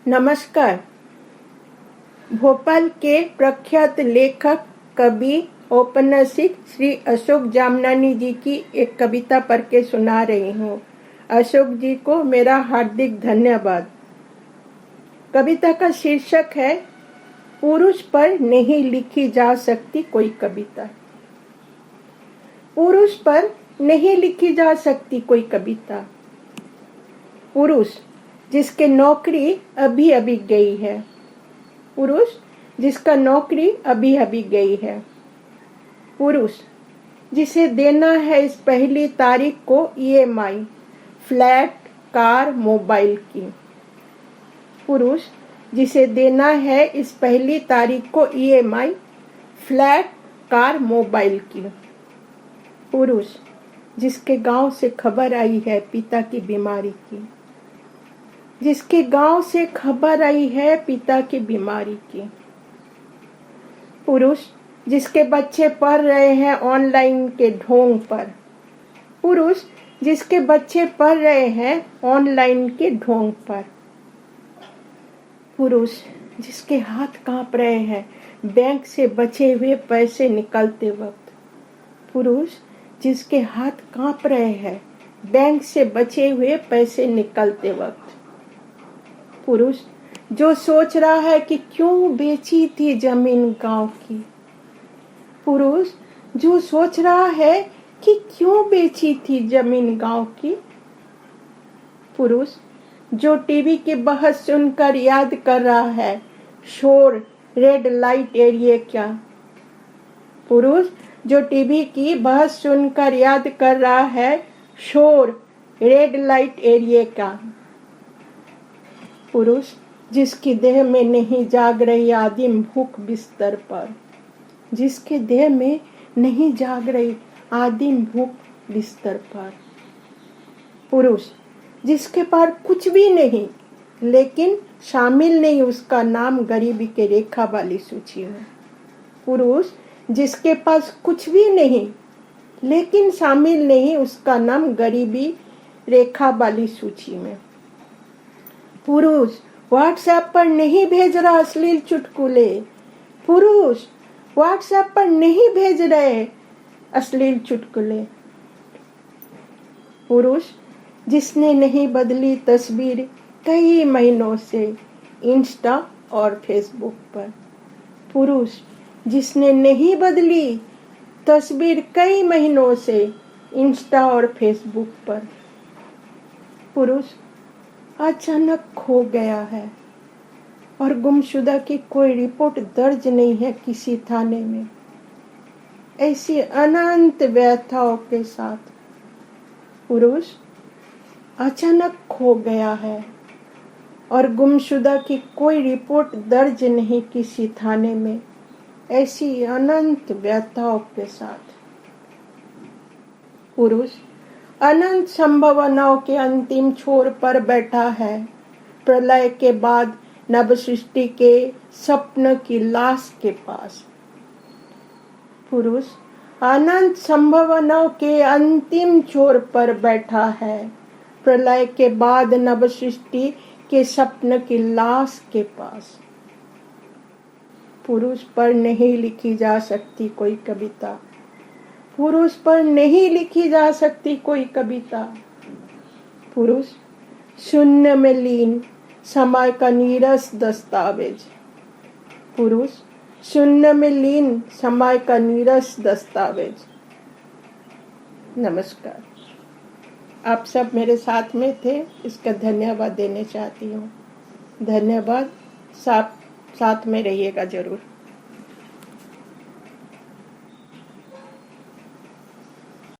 नमस्कार। भोपाल के प्रख्यात लेखक, कवि, औपन्यासिक श्री अशोक जामनानी जी की एक कविता पढ़ के सुना रही हूँ। अशोक जी को मेरा हार्दिक धन्यवाद। कविता का शीर्षक है पुरुष पर नहीं लिखी जा सकती कोई कविता। पुरुष पर नहीं लिखी जा सकती कोई कविता। पुरुष जिसके नौकरी अभी अभी गई है। पुरुष जिसका नौकरी अभी अभी गई है। पुरुष जिसे देना है इस पहली तारीख को EMI, फ्लैट, कार, मोबाइल की। पुरुष जिसे देना है इस पहली तारीख को EMI, फ्लैट, कार, मोबाइल की। पुरुष जिसके गांव से खबर आई है पिता की बीमारी की। जिसके गांव से खबर आई है पिता की बीमारी की। पुरुष जिसके बच्चे पढ़ रहे हैं ऑनलाइन के ढोंग पर। पुरुष जिसके बच्चे पढ़ रहे हैं ऑनलाइन के ढोंग पर। पुरुष जिसके हाथ कांप रहे हैं बैंक से बचे हुए पैसे निकालते वक्त। पुरुष जिसके हाथ कांप रहे हैं बैंक से बचे हुए पैसे निकालते वक्त। पुरुष जो सोच रहा है कि क्यों बेची थी जमीन गांव की। पुरुष जो सोच रहा है कि क्यों बेची थी जमीन गांव की। पुरुष जो टीवी की बहस सुनकर याद कर रहा है शोर रेड लाइट एरिया क्या। पुरुष जो टीवी की बहस सुनकर याद कर रहा है शोर रेड लाइट एरिया का। पुरुष जिसकी देह में नहीं जाग रही आदिम भूख बिस्तर पर। जिसके देह में नहीं जाग रही आदिम भूख बिस्तर पर। पुरुष जिसके पास कुछ भी नहीं लेकिन शामिल नहीं उसका नाम गरीबी के रेखा वाली सूची में। पुरुष जिसके पास कुछ भी नहीं लेकिन शामिल नहीं उसका नाम गरीबी रेखा वाली सूची में। पुरुष व्हाट्सएप पर नहीं भेज रहा अश्लील चुटकुले। पुरुष व्हाट्सएप पर नहीं भेज रहे अश्लील चुटकुले। पुरुष जिसने नहीं बदली तस्वीर कई महीनों से इंस्टा और फेसबुक पर। पुरुष जिसने नहीं बदली तस्वीर कई महीनों से इंस्टा और फेसबुक पर। पुरुष अचानक खो गया है और गुमशुदा की कोई रिपोर्ट दर्ज नहीं है किसी थाने में। ऐसी अनंत व्यथाओं के साथ पुरुष अचानक खो गया है और गुमशुदा की कोई रिपोर्ट दर्ज नहीं किसी थाने में। ऐसी अनंत व्यथाओं के साथ पुरुष अनंत संभावनाओं के अंतिम छोर पर बैठा है प्रलय के बाद नव सृष्टि के स्वप्न की लाश के पास। पुरुष अनंत संभावनाओं के अंतिम छोर पर बैठा है प्रलय के बाद नव सृष्टि के स्वप्न की लाश के पास। पुरुष पर नहीं लिखी जा सकती कोई कविता। पुरुष पर नहीं लिखी जा सकती कोई कविता। पुरुष शून्य में लीन समय का नीरस दस्तावेज। पुरुष शून्य में लीन समय का नीरस दस्तावेज। नमस्कार। आप सब मेरे साथ में थे, इसका धन्यवाद देने चाहती हूँ। धन्यवाद। साथ में रहिएगा जरूर।